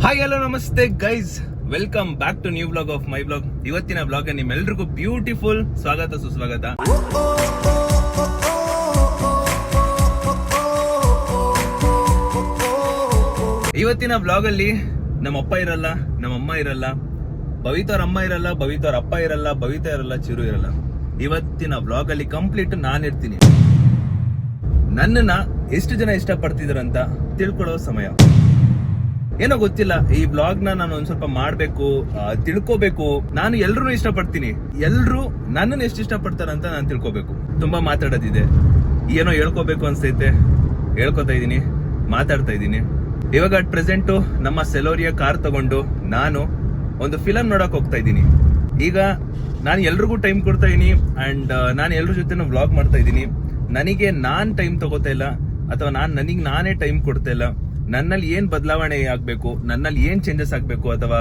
Hi hello ನಮಸ್ತೆ guys, welcome back to new blog of my blog. ಇವತ್ತಿನ blog ನಿಮ್ಮೆಲ್ರಿಗೂ beautiful ಸ್ವಾಗತ ಸುಸ್ವಾಗತ. ಇವತ್ತಿನ ಬ್ಲಾಗ್ ಅಲ್ಲಿ ನಮ್ಮ ಅಪ್ಪ ಇರಲ್ಲ, ನಮ್ಮ ಅಮ್ಮ ಇರಲ್ಲ, ಭವಿತವ್ರ ಅಮ್ಮ ಇರಲ್ಲ, ಭವಿತವ್ರ ಅಪ್ಪ ಇರಲ್ಲ, ಭವಿತಾ ಇರಲ್ಲ, ಚಿರು ಇರಲ್ಲ. ಇವತ್ತಿನ ಬ್ಲಾಗ್ ಅಲ್ಲಿ ಕಂಪ್ಲೀಟ್ ನಾನಿರ್ತೀನಿ. ನನ್ನನ್ನ ಎಷ್ಟು ಜನ ಇಷ್ಟಪಡ್ತಿದಾರಂತ ತಿಳ್ಕೊಳ್ಳೋ ಸಮಯ. ಏನೋ ಗೊತ್ತಿಲ್ಲ, ಈ ಬ್ಲಾಗ್ ನಾನು ಒಂದ್ ಸ್ವಲ್ಪ ಮಾಡ್ಬೇಕು, ತಿಳ್ಕೋಬೇಕು. ನಾನು ಎಲ್ರು ಇಷ್ಟಪಡ್ತೀನಿ, ಎಲ್ರು ನನ್ನನ್ನು ಎಷ್ಟು ಇಷ್ಟಪಡ್ತಾರಂತ ನಾನು ತಿಳ್ಕೋಬೇಕು. ತುಂಬಾ ಮಾತಾಡೋದಿದೆ, ಏನೋ ಹೇಳ್ಕೋಬೇಕು ಅನ್ಸೈತೆ, ಹೇಳ್ಕೊತಾ ಇದೀನಿ, ಮಾತಾಡ್ತಾ ಇದೀನಿ. ಇವಾಗ ಅಟ್ ಪ್ರೆಸೆಂಟ್ ನಮ್ಮ ಸೆಲೋರಿಯಾ ಕಾರ್ ತಗೊಂಡು ನಾನು ಒಂದು ಫಿಲಂ ನೋಡಕ್ ಹೋಗ್ತಾ ಇದ್ದೀನಿ. ಈಗ ನಾನು ಎಲ್ರಿಗೂ ಟೈಮ್ ಕೊಡ್ತಾ ಇದೀನಿ ಅಂಡ್ ನಾನು ಎಲ್ರ ಜೊತೆ ವ್ಲಾಗ್ ಮಾಡ್ತಾ ಇದ್ದೀನಿ. ನನಗೆ ನಾನ್ ಟೈಮ್ ತಗೋತಾ ಇಲ್ಲ, ಅಥವಾ ನನಗೆ ನಾನೇ ಟೈಮ್ ಕೊಡ್ತಾ ಇಲ್ಲ. ನನ್ನಲ್ಲಿ ಏನ್ ಬದಲಾವಣೆ ಆಗ್ಬೇಕು, ನನ್ನಲ್ಲಿ ಏನ್ ಚೇಂಜಸ್ ಆಗ್ಬೇಕು, ಅಥವಾ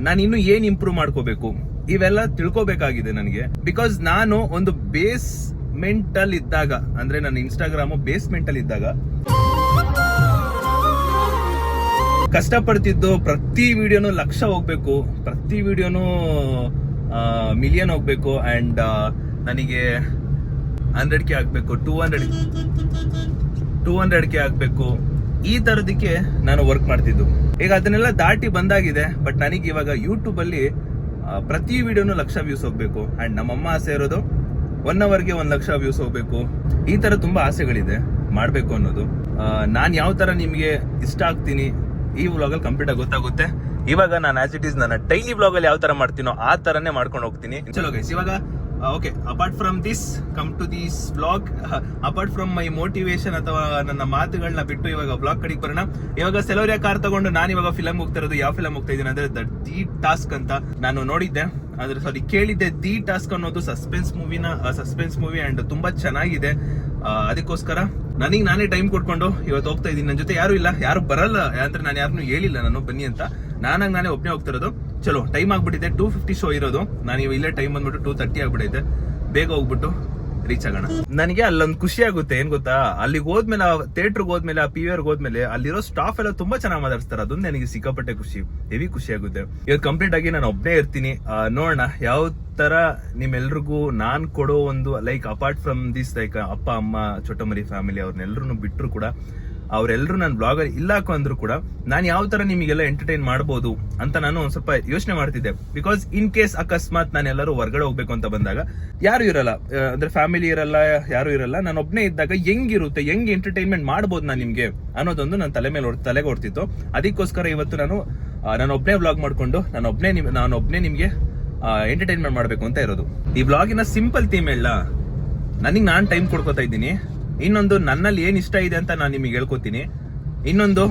ನಾನು ಇನ್ನು ಏನ್ ಇಂಪ್ರೂವ್ ಮಾಡ್ಕೋಬೇಕು, ಇವೆಲ್ಲ ತಿಳ್ಕೋಬೇಕಾಗಿದೆ ನನಗೆ. ಬಿಕಾಸ್ ನಾನು ಒಂದು ಬೇಸ್ಮೆಂಟ್ ಅಲ್ಲಿ ಇದ್ದಾಗ, ಅಂದ್ರೆ ನನ್ನ ಇನ್ಸ್ಟಾಗ್ರಾಮ್ ಬೇಸ್ಮೆಂಟ್ ಅಲ್ಲಿ ಇದ್ದಾಗ ಕಷ್ಟಪಡ್ತಿದ್ದು. ಪ್ರತಿ ವಿಡಿಯೋನು ಲಕ್ಷ ಹೋಗ್ಬೇಕು, ಪ್ರತಿ ವಿಡಿಯೋನು ಮಿಲಿಯನ್ ಹೋಗ್ಬೇಕು, ಅಂಡ್ ನನಗೆ 100K ಆಗ್ಬೇಕು, 200K ಆಗ್ಬೇಕು. ಈ ತರದಕ್ಕೆ ನಾನು ವರ್ಕ್ ಮಾಡ್ತಿದ್ದು. ಈಗ ಅದನ್ನೆಲ್ಲ ದಾಟಿ ಬಂದಾಗಿದೆ. ಬಟ್ ನನಗೆ ಇವಾಗ ಯೂಟ್ಯೂಬ್ ಅಲ್ಲಿ ಪ್ರತಿ ವಿಡಿಯೋನು ಲಕ್ಷ ವ್ಯೂಸ್ ಹೋಗ್ಬೇಕು. ಅಂಡ್ ನಮ್ಮಮ್ಮ ಆಸೆ ಇರೋದು 1 ಅವರ್ಗೆ 1 ಲಕ್ಷ ವ್ಯೂಸ್ ಹೋಗ್ಬೇಕು. ಈ ತರ ತುಂಬಾ ಆಸೆಗಳಿದೆ ಮಾಡ್ಬೇಕು ಅನ್ನೋದು. ನಾನ್ ಯಾವ ತರ ನಿಮ್ಗೆ ಇಷ್ಟ ಆಗ್ತೀನಿ ಈ ವ್ಲಾಗ್ ಅಲ್ಲಿ ಕಂಪ್ಲೀಟ್ ಆಗಿ ಗೊತ್ತಾಗುತ್ತೆ. ಇವಾಗ ನಾನು ಆಸ್ ಇಟ್ ಈಸ್ ನನ್ನ ಡೈಲಿ ವ್ಲಾಗ್ ಅಲ್ಲಿ ಯಾವ ತರ ಮಾಡ್ತೀನೋ ಆ ತರನೇ ಮಾಡ್ಕೊಂಡು ಹೋಗ್ತೀನಿ. ಚಲೋ ಗೈಸ್, ಇವಾಗ okay, apart from this, come to this vlog. Apart from my motivation ಅಥವಾ ನನ್ನ ಮಾತುಗಳನ್ನ ಬಿಟ್ಟು ಇವಾಗ ವ್ಲಾಗ್ ಕಡೆಗೆ ಬರೋಣ. ಇವಾಗ ಸೆಲೋರಿಯಾ ಕಾರ್ ತಗೊಂಡು ನಾನು ಇವಾಗ ಫಿಲಂ ಹೋಗ್ತಾ ಇರೋದು. ಯಾವ ಫಿಲಂ ಹೋಗ್ತಾ ಇದ್ದೀನಿ ಅಂದ್ರೆ ದಿ ಟಾಸ್ಕ್ ಅಂತ ನಾನು ನೋಡಿದ್ದೆ, ಅಂದ್ರೆ ಕೇಳಿದ್ದೆ. ದಿ ಟಾಸ್ಕ್ ಅನ್ನೋದು ಸಸ್ಪೆನ್ಸ್ ಮೂವಿ ಅಂಡ್ ತುಂಬಾ ಚೆನ್ನಾಗಿದೆ. ಅದಕ್ಕೋಸ್ಕರ ನನಗೆ ನಾನೇ ಟೈಮ್ ಕೊಟ್ಕೊಂಡು ಇವತ್ತು ಹೋಗ್ತಾ ಇದ್ದೀನಿ. ನನ್ನ ಜೊತೆ ಯಾರು ಇಲ್ಲ, ಯಾರು ಬರಲ್ಲ, ಅಂದ್ರೆ ನಾನು ಯಾರನ್ನೂ ಹೇಳಿಲ್ಲ ನಾನು ಬನ್ನಿ ಅಂತ. ನಾನೇ ಒಬ್ಬನೇ ಹೋಗ್ತಿರೋದು. ಚಲೋ, ಟೈಮ್ ಆಗ್ಬಿಟ್ಟಿದೆ, 2:50 ಶೋ ಇರೋದು. ನಾನು ಇಲ್ಲೇ ಟೈಮ್ ಬಂದ್ಬಿಟ್ಟು 2:30 ಆಗ್ಬಿಟ್ಟೈತೆ. ಬೇಗ ಹೋಗ್ಬಿಟ್ಟು ರೀಚ್ ಆಗೋಣ. ನನಗೆ ಅಲ್ಲೊಂದು ಖುಷಿ ಆಗುತ್ತೆ, ಏನ್ ಗೊತ್ತಾ, ಅಲ್ಲಿಗೆ ಹೋದ್ಮೇಲೆ, ಥಿಯೇಟರ್ಗೆ ಹೋದ್ಮೇಲೆ, ಆ PVR ಹೋದ್ಮೇಲೆ ಅಲ್ಲಿರೋ ಸ್ಟಾಫ್ ಎಲ್ಲ ತುಂಬಾ ಚೆನ್ನಾಗಿ ಮಾತಾಡ್ತಾರೆ. ಅದೊಂದು ನನಗೆ ಸಿಕ್ಕಾಪಟ್ಟೆ ಹೆವಿ ಖುಷಿ ಆಗುತ್ತೆ. ಇವತ್ತು ಕಂಪ್ಲೀಟ್ ಆಗಿ ನಾನು ಒಬ್ಬನೇ ಇರ್ತೀನಿ. ನೋಡೋಣ ಯಾವ ತರ ನಿಮ್ಮೆಲ್ರಿಗೂ ನಾನ್ ಕೊಡೋ ಒಂದು like apart from this, like ಅಪ್ಪ ಅಮ್ಮ ಚೊಟ್ಟಮರಿ ಫ್ಯಾಮಿಲಿ ಅವ್ರನ್ನೆಲ್ಲರೂ ಬಿಟ್ಟರು ಕೂಡ, ಅವರೆಲ್ಲರೂ ನನ್ನ ಬ್ಲಾಗ್ ಅಲ್ಲಿ ಇಲ್ಲ ಅಂದ್ರೂ ಕೂಡ ನಾನು ಯಾವ ತರ ನಿಮಗೆಲ್ಲ ಎಂಟರ್ಟೈನ್ ಮಾಡಬಹುದು ಅಂತ ನಾನು ಒಂದ್ ಸ್ವಲ್ಪ ಯೋಚನೆ ಮಾಡ್ತಿದ್ದೆ. ಬಿಕಾಸ್ ಇನ್ ಕೇಸ್ ಅಕಸ್ಮಾತ್ ನಾನು ಎಲ್ಲರೂ ಹೊರಗಡೆ ಹೋಗ್ಬೇಕು ಅಂತ ಬಂದಾಗ ಯಾರು ಇರಲ್ಲ, ಅಂದ್ರೆ ಫ್ಯಾಮಿಲಿ ಇರಲ್ಲ, ಯಾರು ಇರಲ್ಲ. ನಾನು ಒಬ್ನೇ ಇದ್ದಾಗ ಹೆಂಗ್ ಎಂಟರ್ಟೈನ್ಮೆಂಟ್ ಮಾಡಬಹುದು ನಾನು ನಿಮ್ಗೆ ಅನ್ನೋದೊಂದು ನನ್ನ ತಲೆಗೆ ಹೊಡ್ತಿತ್ತು. ಅದಕ್ಕೋಸ್ಕರ ಇವತ್ತು ನಾನು ಒಬ್ನೇ ಬ್ಲಾಗ್ ಮಾಡ್ಕೊಂಡು ನಾನು ಒಬ್ನೇ ನಿಮ್ಗೆ ಎಂಟರ್ಟೈನ್ಮೆಂಟ್ ಮಾಡ್ಬೇಕು ಅಂತ ಇರೋದು. ಈ ಬ್ಲಾಗಿನ ಸಿಂಪಲ್ ಥೀಮ್ ಹೇಳ, ನನಗೆ ನಾನು ಟೈಮ್ ಕೊಡ್ಕೋತಾ ಇದ್ದೀನಿ. ಇನ್ನೊಂದು, ನನ್ನಲ್ಲಿ ಏನ್ ಇಷ್ಟ ಇದೆ ಅಂತ ನಾನು ನಿಮಗೆ ಹೇಳ್ಕೊತೀನಿ. ಇನ್ನೊಂದು,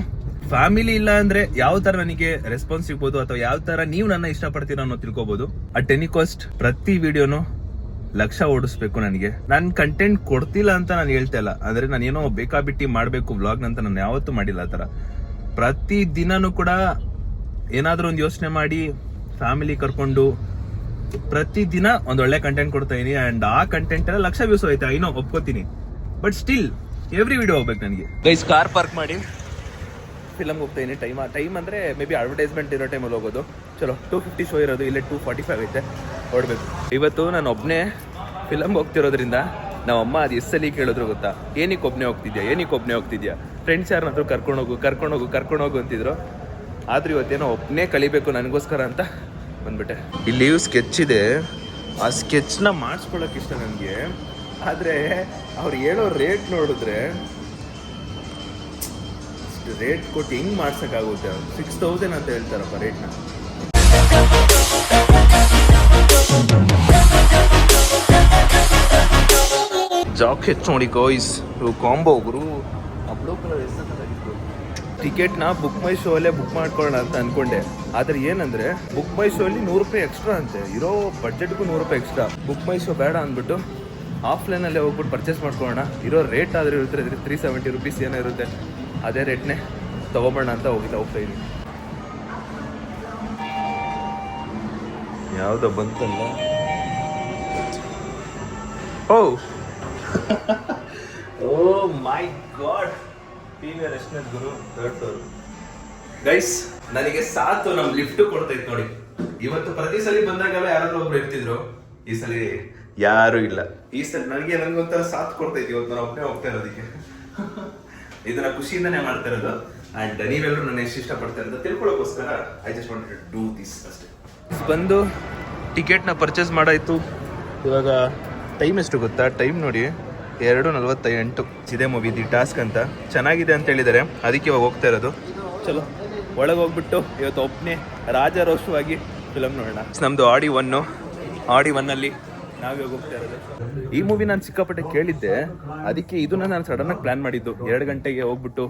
ಫ್ಯಾಮಿಲಿ ಇಲ್ಲ ಅಂದ್ರೆ ಯಾವ ತರ ನನಗೆ ರೆಸ್ಪಾನ್ಸ್ ಸಿಗ್ಬೋದು, ಅಥವಾ ಯಾವ ತರ ನೀವು ನನ್ನ ಇಷ್ಟಪಡ್ತೀರೋ ಅನ್ನೋ ತಿಳ್ಕೊಬಹುದು. ಅಟ್ ಎನಿ ಕಾಸ್ಟ್ ಪ್ರತಿ ವಿಡಿಯೋನು ಲಕ್ಷ ಓಡಿಸ್ಬೇಕು. ನನಗೆ ನಾನು ಕಂಟೆಂಟ್ ಕೊಡ್ತಿಲ್ಲ ಅಂತ ನಾನು ಹೇಳ್ತಾ ಇಲ್ಲ, ಅಂದ್ರೆ ನಾನೇನೋ ಬೇಕಾಬಿಟ್ಟಿ ಮಾಡ್ಬೇಕು ವ್ಲಾಗ್ ಅಂತ ನಾನು ಯಾವತ್ತೂ ಮಾಡಿಲ್ಲ. ಆ ತರ ಪ್ರತಿ ದಿನನೂ ಕೂಡ ಏನಾದ್ರೂ ಒಂದು ಯೋಚನೆ ಮಾಡಿ ಫ್ಯಾಮಿಲಿ ಕರ್ಕೊಂಡು ಪ್ರತಿ ದಿನ ಒಂದೊಳ್ಳೆ ಕಂಟೆಂಟ್ ಕೊಡ್ತಾ ಇದೀನಿ. ಅಂಡ್ ಆ ಕಂಟೆಂಟ್ ಎಲ್ಲ ಲಕ್ಷ ವ್ಯೂಸ್ ಹೋಯ್ತಾ, ಏನೋ ಒಪ್ಕೋತೀನಿ. ಬಟ್ ಸ್ಟಿಲ್ ಎವ್ರಿ ವಿಡಿಯೋ ಹೋಗ್ಬೇಕು ನನಗೆ. ಗೈಸ್, ಕಾರ್ ಪಾರ್ಕ್ ಮಾಡಿ ಫಿಲಮ್ಗೆ ಹೋಗ್ತಾ ಇದೀನಿ. ಟೈಮ್ ಅಂದ್ರೆ ಮೇ ಬಿ ಅಡ್ವರ್ಟೈಸ್ಮೆಂಟ್ ಇರೋ ಟೈಮಲ್ಲಿ ಹೋಗೋದು. ಚಲೋ, 2:50 ಶೋ ಇರೋದು, ಇಲ್ಲೇ 2:45 ಐತೆ, ಹೊಡ್ಬೇಕು. ಇವತ್ತು ನಾನು ಒಬ್ಬನೇ ಫಿಲಮ್ಗೆ ಹೋಗ್ತಿರೋದ್ರಿಂದ ನಮ್ಮಮ್ಮ ಅದು ಎಸ್ಸಲ್ಲಿ ಕೇಳಿದ್ರು ಗೊತ್ತಾ, ಏನಕ್ಕೆ ಒಬ್ಬನೇ ಹೋಗ್ತಿದ್ಯಾ, ಫ್ರೆಂಡ್ಸ್ ಯಾರನ್ನಾದ್ರೂ ಕರ್ಕೊಂಡು ಹೋಗು ಅಂತಿದ್ರು. ಆದ್ರೂ ಇವತ್ತೇನೋ ಒಬ್ಬನೇ ಕಲಿಬೇಕು ನನಗೋಸ್ಕರ ಅಂತ ಬಂದ್ಬಿಟ್ಟೆ. ಇಲ್ಲಿ ಸ್ಕೆಚ್ ಇದೆ, ಆ ಸ್ಕೆಚ್ನ ಮಾಡಿಸ್ಕೊಳ್ಳೋಕೆ ಇಷ್ಟ ನನಗೆ. ಆದರೆ ಅವ್ರು ಹೇಳೋ ರೇಟ್ ನೋಡಿದ್ರೆ, ರೇಟ್ ಕೊಟ್ಟು ಹೆಂಗ್ ಮಾಡ್ಸೋಕ್ಕಾಗುತ್ತೆ? 6,000 ಅಂತ ಹೇಳ್ತಾರಪ್ಪ ರೇಟ್ನ. ಜಾಕೆಟ್ ನೋಡಿ ಗಾಯ್ಸ್, ಕಾಂಬೋ ಗುರು. ಬ್ಲೂ ಕಲರ್ ಎಷ್ಟಾಗಿತ್ತು. ಟಿಕೆಟ್ನ ಬುಕ್ ಮೈ ಶೋ ಅಲ್ಲೇ ಬುಕ್ ಮಾಡ್ಕೊಳ್ಳೋಣ ಅಂತ ಅನ್ಕೊಂಡೆ. ಆದ್ರೆ ಏನಂದ್ರೆ ಬುಕ್ ಮೈ ಶೋ ಅಲ್ಲಿ 100 ರೂಪಾಯಿ ಎಕ್ಸ್ಟ್ರಾ ಅಂತೆ. ಇರೋ ಬಡ್ಜೆಟ್ಗೂ 100 ರೂಪಾಯಿ ಎಕ್ಸ್ಟ್ರಾ. ಬುಕ್ ಮೈ ಶೋ ಬೇಡ ಅಂದ್ಬಿಟ್ಟು ಆಫ್ಲೈನಲ್ಲೇ ಹೋಗ್ಬಿಟ್ಟು ಪರ್ಚೇಸ್ ಮಾಡ್ಕೊಳ್ಳೋಣ. ಇರೋ ರೇಟ್ ಆದ್ರೆ ಇರುತ್ತೆ 370 ರೂಪೀಸ್ ಏನೋ ಇರುತ್ತೆ, ಅದೇ ರೇಟ್ನೇ ತಗೊಬೋಣ ಅಂತ ಹೋಗ್ತಾ ಇದೀನಿ. ಯಾವುದೋ ಬಂತಲ್ಲ, ಓ ಮೈ ಗಾಡ್, PVR ಎಷ್ಟನೇ ಗುರು? 3rd floor. ಗೈಸ್ ನನಗೆ ಸಾತು ನಮ್ ಲಿಫ್ಟ್ ಕೊಡ್ತೈತ್ ನೋಡಿ. ಇವತ್ತು ಪ್ರತಿ ಸಲ ಬಂದಾಗೆಲ್ಲ ಯಾರಾದ್ರೂ ಒಬ್ರು ಇರ್ತಿದ್ರು, ಈ ಸಲ ಯಾರು ಇಲ್ಲ. ಈ ಸಲ ನನಗೊಂಥರ ಸಾಥ್ ಕೊಡ್ತೈತಿ. ಇವತ್ತು ನಾನು ಒಬ್ಬನೇ ಹೋಗ್ತಾ ಇರೋದಕ್ಕೆ ಇದನ್ನ ಖುಷಿಯಿಂದನೇ ಮಾಡ್ತಾ ಇರೋದು. ಅಂಡ್ ನೀವೆಲ್ಲರೂ ನನ್ನ ಎಷ್ಟು ಇಷ್ಟಪಡ್ತಾ ಇರೋದು ತಿಳ್ಕೊಳ್ಳೋಕೋಸ್ಕರ I just wanted to do this ಅಷ್ಟೇ. ಬಂದು ಟಿಕೆಟ್ನ ಪರ್ಚೇಸ್ ಮಾಡಾಯ್ತು. ಇವಾಗ ಟೈಮ್ ಎಷ್ಟು ಗೊತ್ತಾ? ಟೈಮ್ ನೋಡಿ 2:48. ಇದೇ ಮೂವಿ ದಿ ಟಾಸ್ಕ್ ಅಂತ ಚೆನ್ನಾಗಿದೆ ಅಂತ ಹೇಳಿದ್ದಾರೆ, ಅದಕ್ಕೆ ಇವಾಗ ಹೋಗ್ತಾ ಇರೋದು. ಚಲೋ ಒಳಗೆ ಹೋಗ್ಬಿಟ್ಟು ಇವತ್ತು ಒಬ್ಬನೇ ರಾಜಾರೋಷವಾಗಿ ಫಿಲಮ್ ನೋಡೋಣ. ನಮ್ಮದು ಆಡಿ ಒನ್ನಲ್ಲಿ ನಾವೇ ಹೋಗ್ತಾ ಇರೋದು. ಈ ಮೂವಿ ನಾನು ಸಿಕ್ಕಾಪಟ್ಟೆ ಕೇಳಿದ್ದೆ, ಅದಕ್ಕೆ ಇದನ್ನ ನಾನು ಸಡನ್ನಾಗಿ ಪ್ಲ್ಯಾನ್ ಮಾಡಿದ್ದು. 2 ಗಂಟೆಗೆ ಹೋಗ್ಬಿಟ್ಟು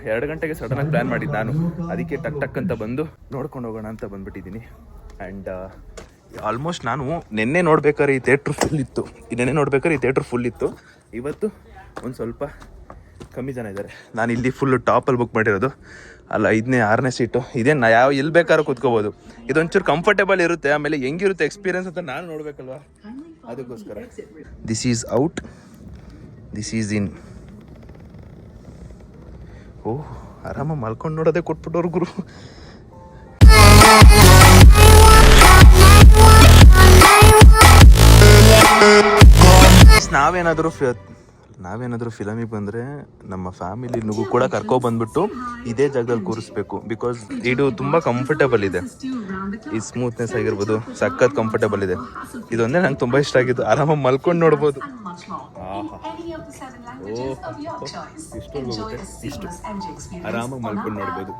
2 ಗಂಟೆಗೆ ಸಡನ್ನಾಗಿ ಪ್ಲ್ಯಾನ್ ಮಾಡಿದ್ದು ನಾನು. ಅದಕ್ಕೆ ಟಕ್ ಅಂತ ಬಂದು ನೋಡ್ಕೊಂಡು ಹೋಗೋಣ ಅಂತ ಬಂದ್ಬಿಟ್ಟಿದ್ದೀನಿ. ಆ್ಯಂಡ್ ಆಲ್ಮೋಸ್ಟ್ ನಾನು ನೆನ್ನೆ ನೋಡ್ಬೇಕಾದ್ರೆ ಈ ಥಿಯೇಟ್ರ್ ಫುಲ್ ಇತ್ತು. ಇವತ್ತು ಒಂದು ಸ್ವಲ್ಪ ಕಮ್ಮಿ ಜನ ಇದ್ದಾರೆ. ನಾನು ಇಲ್ಲಿ ಫುಲ್ಲು ಟಾಪಲ್ಲಿ ಬುಕ್ ಮಾಡಿರೋದು. ಅಲ್ಲ 5ನೇ 6ನೇ ಸೀಟು ಇದೆ. ಎಲ್ಲಿ ಬೇಕಾದ್ರೂ ಕೂತ್ಕೋಬೋದು. ಇದೊಂಚೂರು ಕಂಫರ್ಟೇಬಲ್ ಇರುತ್ತೆ. ಆಮೇಲೆ ಹೆಂಗಿರುತ್ತೆ ಎಕ್ಸ್ಪೀರಿಯನ್ಸ್ ಅಂತ ನಾನು ನೋಡ್ಬೇಕಲ್ವಾ, ಅದಕ್ಕೋಸ್ಕರ. This is out, this is in. Oh, ಆರಾಮ ಮಲ್ಕೊಂಡು ನೋಡೋದೇ ಕೊಟ್ಬಿಟ್ಟವ್ರು ಗುರು. ನಾವೇನಾದರೂ ಫಿಲಮಿಗೆ ಬಂದರೆ ನಮ್ಮ ಫ್ಯಾಮಿಲಿನಿಗೂ ಕೂಡ ಕರ್ಕೊಬಂದ್ಬಿಟ್ಟು ಇದೇ ಜಾಗದಲ್ಲಿ ಕೂರಿಸ್ಬೇಕು. ಬಿಕಾಸ್ ಇದು ತುಂಬ ಕಂಫರ್ಟೇಬಲ್ ಇದೆ. ಈ ಸ್ಮೂತ್ನೆಸ್ ಆಗಿರ್ಬೋದು, ಸಖತ್ ಕಂಫರ್ಟೇಬಲ್ ಇದೆ. ಇದೊಂದೇ ನಂಗೆ ತುಂಬ ಇಷ್ಟ ಆಗಿದ್ದು. ಆರಾಮಾಗಿ ಮಲ್ಕೊಂಡು ನೋಡ್ಬೋದು. ಇಷ್ಟು ಆರಾಮಾಗಿ ಮಲ್ಕೊಂಡು ನೋಡ್ಬೋದು.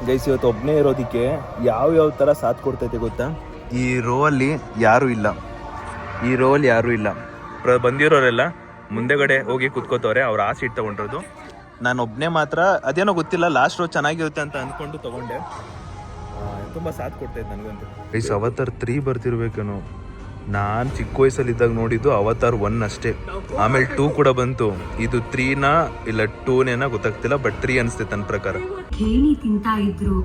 ಗೈಸ್, ಇವತ್ತು ಒಬ್ಬನೇ ಇರೋದಕ್ಕೆ ಯಾವ ಥರ ಸಾಥ್ ಕೊಡ್ತೈತೆ ಗೊತ್ತಾ? ಈ ರೋವಲ್ಲಿ ಯಾರೂ ಇಲ್ಲ. ಬಂದಿರೋರೆಲ್ಲ ಮುಂದೆಗಡೆ ಹೋಗಿ ಕುತ್ಕೋತವ್ರೆ. ಅವ್ರು ಆ ಸೀಟ್ ತೊಗೊಂಡಿರೋದು. ನಾನು ಒಬ್ಬನೇ ಮಾತ್ರ ಅದೇನೋ ಗೊತ್ತಿಲ್ಲ, ಲಾಸ್ಟ್ ರೋ ಚೆನ್ನಾಗಿರುತ್ತೆ ಅಂತ ಅಂದ್ಕೊಂಡು ತೊಗೊಂಡೆ. ತುಂಬ ಸಾಥ್ ಕೊಡ್ತೈತೆ ನನಗಂತೂ. Guys, avatar 3 ಬರ್ತಿರ್ಬೇಕೇನೋ. ನಾನು ಚಿಕ್ಕ ವಯಸ್ಸಲ್ಲಿದ್ದಾಗ ನೋಡಿದ್ದು ಅವತಾರ್ 1 ಅಷ್ಟೇ. ಆಮೇಲೆ 2 ಕೂಡ ಬಂತು. ಇದು 3ನಾ ಇಲ್ಲ 2ನೇನಾ ಗೊತ್ತಾಗ್ತಿಲ್ಲ, ಬಟ್ 3 ಅನಿಸ್ತೈತೆ ನನ್ನ ಪ್ರಕಾರ. ಕೇಳಿ ತಿಂತಾ ಇದ್ರು.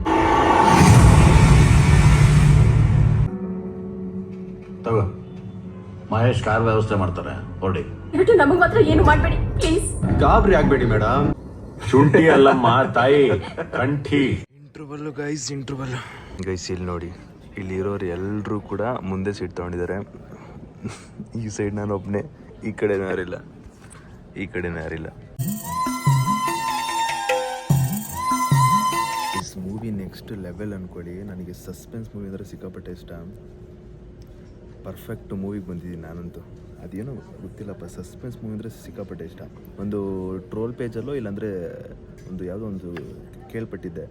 ತಗೋ, ಮಹೇಶ್ ಕಾರ್ ವ್ಯವಸ್ಥೆ ಮಾಡ್ತಾರೆ, ಹೊರಡಿ. ನಮಗೆ ಮಾತ್ರ ಏನು ಮಾಡಬೇಡಿ ಪ್ಲೀಸ್. ಗಾಬರಿ ಆಗ್ಬೇಡಿ ಮೇಡಮ್. ಶುಂಠಿ ಅಲ್ಲಮ್ಮ ತಾಯಿ, ಕಂಠಿ. ಇಂಟರ್ವಲ್ಲು ಗೈಸ್, ಇಲ್ಲಿ ನೋಡಿ, ಇಲ್ಲಿರೋರು ಎಲ್ಲರೂ ಕೂಡ ಮುಂದೆ ಸೀಟ್ ತೊಗೊಂಡಿದ್ದಾರೆ. ಈ ಸೈಡ್ ನಾನು ಒಬ್ಬನೇ, ಈ ಕಡೆನೂ ಯಾರಿಲ್ಲ. ದಿಸ್ ಮೂವಿ ನೆಕ್ಸ್ಟ್ ಲೆವೆಲ್ ಅಂದ್ಕೊಳ್ಳಿ. ನನಗೆ ಸಸ್ಪೆನ್ಸ್ ಮೂವಿ ಅಂದರೆ ಸಿಕ್ಕಾಪಟ್ಟೆ ಇಷ್ಟ. ಪರ್ಫೆಕ್ಟ್ ಮೂವಿಗೆ ಬಂದಿದ್ದೀನಿ ನಾನಂತೂ. ಅದೇನೋ ಗೊತ್ತಿಲ್ಲಪ್ಪ, ಸಸ್ಪೆನ್ಸ್ ಮೂವಿ ಅಂದರೆ ಸಿಕ್ಕಾಪಟ್ಟೆ ಇಷ್ಟ. ಒಂದು ಟ್ರೋಲ್ ಪೇಜಲ್ಲೋ ಇಲ್ಲಾಂದರೆ ಯಾವುದೋ ಒಂದು ಕೇಳ್ಪಟ್ಟಿದ್ದೆ,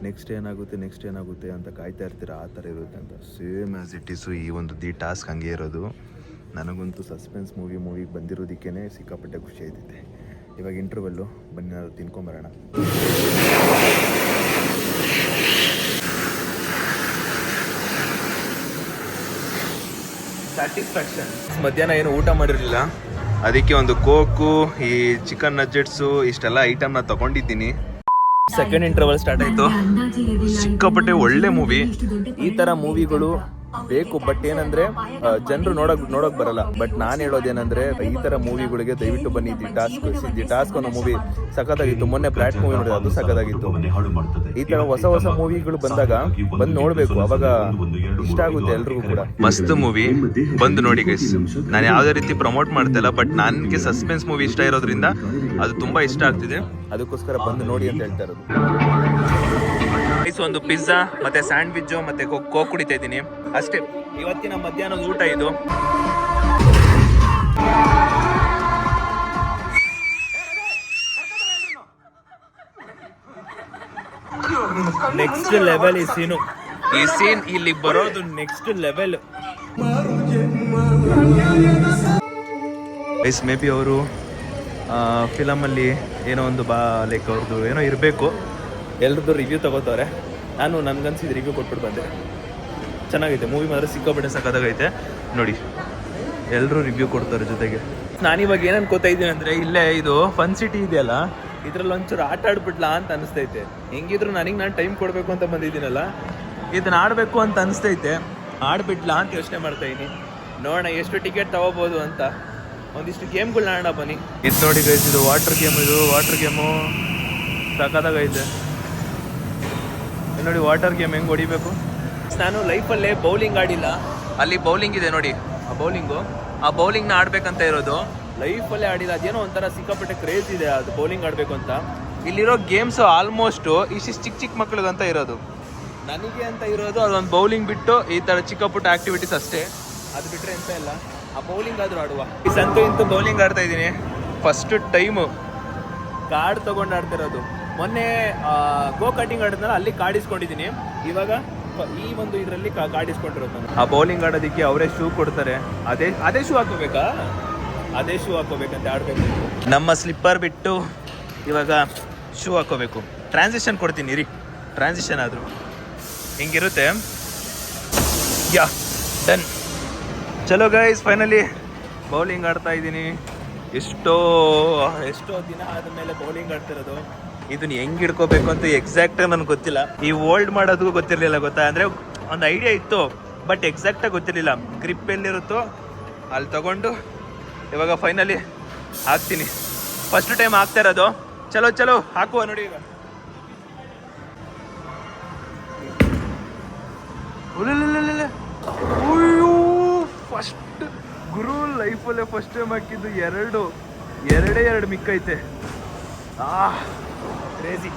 ನೆಕ್ಸ್ಟ್ ಏನಾಗುತ್ತೆ ಅಂತ ಕಾಯ್ತಾ ಇರ್ತೀರ, ಆ ಥರ ಇರುತ್ತೆ ಅಂತ. ಸೇಮ್ ಆ್ಯಸ್ ಇಟ್ ಈಸು ಈ ಒಂದು ದಿ ಟಾಸ್ಕ್ ಹಂಗೆ ಇರೋದು. ನನಗಂತೂ ಸಸ್ಪೆನ್ಸ್ ಮೂವಿಗೆ ಬಂದಿರೋದಕ್ಕೇ ಸಿಕ್ಕಾಪಟ್ಟೆ ಖುಷಿ ಆಯ್ತೈತೆ. ಇವಾಗ ಇಂಟರ್ವಲ್ಲು, ಬನ್ನಿ ನಾವು ತಿನ್ಕೊಂಬರೋಣ. ಸ್ಯಾಟಿಸ್ಫ್ಯಾಕ್ಷನ್. ಮಧ್ಯಾಹ್ನ ಏನು ಊಟ ಮಾಡಿರಲಿಲ್ಲ, ಅದಕ್ಕೆ ಒಂದು ಕೋಕು, ಈ ಚಿಕನ್ ನಗ್ಗೆಟ್ಸು ಇಷ್ಟೆಲ್ಲ ಐಟಮ್ನ ತಗೊಂಡಿದ್ದೀನಿ. ಸೆಕೆಂಡ್ ಇಂಟರ್ವಲ್ ಸ್ಟಾರ್ಟ್ ಆಯಿತು. ಸಿಕ್ಕಾಪಟ್ಟೆ ಒಳ್ಳೆ ಮೂವಿ. ಈ ಥರ ಮೂವಿಗಳು ಬೇಕು, ಬಟ್ ಏನಂದ್ರೆ ಜನರು ನೋಡೋಕೆ ಬರಲ್ಲ. ಬಟ್ ನಾನು ಹೇಳೋದೇನಂದ್ರೆ, ಈ ಥರ ಮೂವಿಗಳಿಗೆ ದಯವಿಟ್ಟು ಬನ್ನಿ. ದಿ ಟಾಸ್ಕ್ ಅನ್ನೋ ಮೂವಿ ಸಖತ್ತಾಗಿತ್ತು. ಮೊನ್ನೆ ಬ್ಲ್ಯಾಕ್ ಮೂವಿ ನೋಡಿದೆ, ಅದು ಸಖತ್ತಾಗಿತ್ತು. ಈ ಥರ ಹೊಸ ಮೂವಿಗಳು ಬಂದಾಗ ಬಂದು ನೋಡಬೇಕು, ಅವಾಗ ಇಷ್ಟ ಆಗುತ್ತೆ ಎಲ್ರಿಗೂ ಕೂಡ. ಮಸ್ತ್ ಮೂವಿ, ಬಂದು ನೋಡಿ ಗೈಸ್. ನಾನು ಯಾವುದೇ ರೀತಿ ಪ್ರಮೋಟ್ ಮಾಡ್ತಿಲ್ಲ, ಬಟ್ ನನಗೆ ಸಸ್ಪೆನ್ಸ್ ಮೂವಿ ಇಷ್ಟ ಇರೋದ್ರಿಂದ ಅದು ತುಂಬ ಇಷ್ಟ ಆಗ್ತಿದೆ. ಅದಕ್ಕೋಸ್ಕರ ಬಂದು ನೋಡಿ ಅಂತ ಹೇಳ್ತಾ ಇರೋದು. ಒಂದು ಪಿಜ್ಜಾ ಮತ್ತೆ ಸ್ಯಾಂಡ್ವಿಚ್ ಮತ್ತೆ ಕೋಕ್ ಕುಡಿತಾ ಇದ್ದೀನಿ ಅಷ್ಟೇ. ಇವತ್ತಿನ ಮಧ್ಯಾಹ್ನದ ಊಟ ಇದು. ನೆಕ್ಸ್ಟ್ ಲೆವೆಲ್ ಈ ಸೀನ್ ಇಲ್ಲಿ ಬರೋದು ನೆಕ್ಸ್ಟ್ ಲೆವೆಲ್. ಮೇ ಬಿ ಅವರು ಫಿಲಮಲ್ಲಿ ಏನೋ ಒಂದು ಲೈಕ್ ಅವ್ರದ್ದು ಏನೋ ಇರಬೇಕು. ಎಲ್ರದ್ದು ರಿವ್ಯೂ ತಗೋತಾರೆ. ನಾನು ನನಗನ್ಸಿದ್ದು ರಿವ್ಯೂ ಕೊಟ್ಬಿಟ್ಟು ಬಂದೆ. ಚೆನ್ನಾಗೈತೆ ಮೂವಿ, ಮಾತ್ರ ಸಿಕ್ಕಾಪಟ್ಟೆ ಸಖತ್ತಾಗೈತೆ. ನೋಡಿ, ಎಲ್ಲರೂ ರಿವ್ಯೂ ಕೊಡ್ತಾರೆ ಜೊತೆಗೆ. ನಾನಿವಾಗ ಏನು ಅನ್ಕೋತಾ ಇದ್ದೀನಿ ಅಂದರೆ, ಇಲ್ಲೇ ಇದು ಫನ್ ಸಿಟಿ ಇದೆಯಲ್ಲ, ಇದ್ರಲ್ಲಿ ಒಂಚೂರು ಆಟ ಆಡ್ಬಿಡ್ಲಾ ಅಂತ ಅನಿಸ್ತೈತೆ. ಹೆಂಗಿದ್ರು ನಾನು ಟೈಮ್ ಕೊಡಬೇಕು ಅಂತ ಬಂದಿದ್ದೀನಲ್ಲ, ಇದನ್ನ ಆಡಬೇಕು ಅಂತ ಅನಿಸ್ತೈತೆ. ಆಡ್ಬಿಡ್ಲಾ ಅಂತ ಯೋಚನೆ ಮಾಡ್ತಾಯಿದ್ದೀನಿ. ನೋಡೋಣ ಎಷ್ಟು ಟಿಕೆಟ್ ತಗೋಬಹುದು ಅಂತ. ಒಂದಿಷ್ಟು ಗೇಮ್ಗಳನ್ನ ಆಡೋಣ ಬನ್ನಿ. ಇದು ನೋಡಿ ಗೈಸ್, ಇದು ವಾಟರ್ ಗೇಮ್. ಇದು ವಾಟರ್ ಗೇಮು ಸಖತ್ತಾಗೈತೆ ನೋಡಿ. ವಾಟರ್ ಗೇಮ್ ಹೆಂಗೆ ಹೊಡಿಬೇಕು. ನಾನು ಲೈಫಲ್ಲೇ ಬೌಲಿಂಗ್ ಆಡಿಲ್ಲ. ಅಲ್ಲಿ ಬೌಲಿಂಗ್ ಇದೆ ನೋಡಿ, ಆ ಬೌಲಿಂಗ್ನ ಆಡ್ಬೇಕಂತ ಇರೋದು. ಲೈಫಲ್ಲೇ ಆಡಿಲ್ಲ. ಅದೇನೋ ಒಂಥರ ಸಿಕ್ಕಾಪಟ್ಟೆ ಕ್ರೇಜ್ ಇದೆ ಅದು ಬೌಲಿಂಗ್ ಆಡಬೇಕು ಅಂತ. ಇಲ್ಲಿರೋ ಗೇಮ್ಸ್ ಆಲ್ಮೋಸ್ಟ್ ಇಷ್ಟಿಷ್ಟು ಚಿಕ್ಕ ಚಿಕ್ಕ ಮಕ್ಳಿಗಂತ ಇರೋದು. ನನಗೆ ಅಂತ ಇರೋದು ಅದೊಂದು ಬೌಲಿಂಗ್ ಬಿಟ್ಟು ಈ ಥರ ಚಿಕ್ಕ ಪುಟ್ಟ ಆಕ್ಟಿವಿಟೀಸ್ ಅಷ್ಟೇ. ಅದು ಬಿಟ್ಟರೆ ಎಂತ ಇಲ್ಲ. ಆ ಬೌಲಿಂಗ್ ಆದರೂ ಆಡುವ. ಈ ಸಂತೂ ಇಂತೂ ಬೌಲಿಂಗ್ ಆಡ್ತಾ ಇದ್ದೀನಿ. ಫಸ್ಟ್ ಟೈಮು ಕಾರ್ಡ್ ತೊಗೊಂಡು ಆಡ್ತಿರೋದು. ಮೊನ್ನೆ ಗೋ ಕಟಿಂಗ್ ಆಡಿದ್ನಲ್ಲ, ಅಲ್ಲಿ ಕಾಡಿಸ್ಕೊಂಡಿದ್ದೀನಿ. ಇವಾಗ ಈ ಒಂದು ಇದರಲ್ಲಿ ಕಾಡಿಸ್ಕೊಂಡಿರೋದು ನಾನು. ಆ ಬೌಲಿಂಗ್ ಆಡೋದಕ್ಕೆ ಅವರೇ ಶೂ ಕೊಡ್ತಾರೆ. ಅದೇ ಶೂ ಹಾಕೋಬೇಕಾ? ಅದೇ ಶೂ ಹಾಕೋಬೇಕಂತ ಆಡಬೇಕು. ನಮ್ಮ ಸ್ಲಿಪ್ಪರ್ ಬಿಟ್ಟು ಇವಾಗ ಶೂ ಹಾಕೋಬೇಕು. ಟ್ರಾನ್ಸಿಷನ್ ಕೊಡ್ತೀನಿ ರೀ, ಟ್ರಾನ್ಸಿಷನ್ ಆದರೂ ಹಿಂಗಿರುತ್ತೆ. ಯಾ ಡನ್. ಚಲೋ ಗೈಸ್, ಫೈನಲಿ ಬೌಲಿಂಗ್ ಆಡ್ತಾ ಇದ್ದೀನಿ. ಎಷ್ಟೋ ದಿನ ಆದಮೇಲೆ ಬೌಲಿಂಗ್ ಆಡ್ತಿರೋದು. ಇದನ್ನ ಹೆಂಗೆ ಹಿಡ್ಕೋಬೇಕು ಅಂತ ಎಕ್ಸಾಕ್ಟಾಗಿ ನನಗೆ ಗೊತ್ತಿಲ್ಲ. ಈ ಹೋಲ್ಡ್ ಮಾಡೋದಕ್ಕೂ ಗೊತ್ತಿರಲಿಲ್ಲ, ಗೊತ್ತಾ? ಅಂದರೆ ಒಂದು ಐಡಿಯಾ ಇತ್ತು, ಬಟ್ ಎಕ್ಸಾಕ್ಟಾಗಿ ಗೊತ್ತಿರಲಿಲ್ಲ. ಗ್ರಿಪ್ ಎಲ್ಲಿರುತ್ತೋ ಅಲ್ಲಿ ತಗೊಂಡು ಇವಾಗ ಫೈನಲಿ ಹಾಕ್ತೀನಿ. ಫಸ್ಟ್ ಟೈಮ್ ಹಾಕ್ತಾ ಇರೋದು. ಚಲೋ ಹಾಕುವ ನೋಡಿ. ಈಗ ಫಸ್ಟ್ ಗುರು ಲೈಫಲ್ಲೇ ಫಸ್ಟ್ ಟೈಮ್ ಹಾಕಿದ್ದು. ಎರಡು ಮಿಕ್ಕೈತೆ. ಕ್ರೇಜಿ.